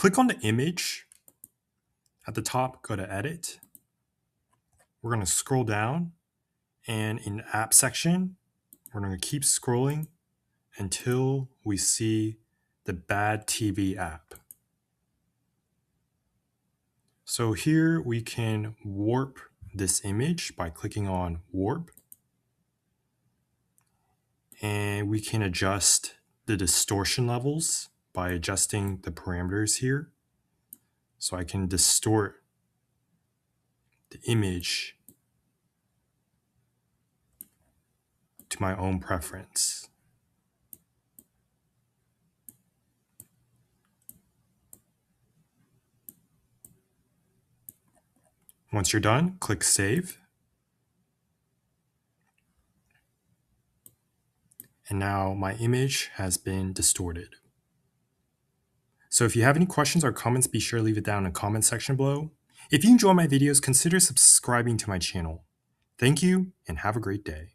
click on the image. At the top, go to Edit. We're going to scroll down, and in the App section, we're going to keep scrolling until we see the Bad TV app. So here we can warp this image by clicking on Warp. And we can adjust the distortion levels by adjusting the parameters here. So I can distort the image to my own preference. Once you're done, click Save. And now my image has been distorted. So if you have any questions or comments, be sure to leave it down in the comment section below. If you enjoy my videos, consider subscribing to my channel. Thank you and have a great day.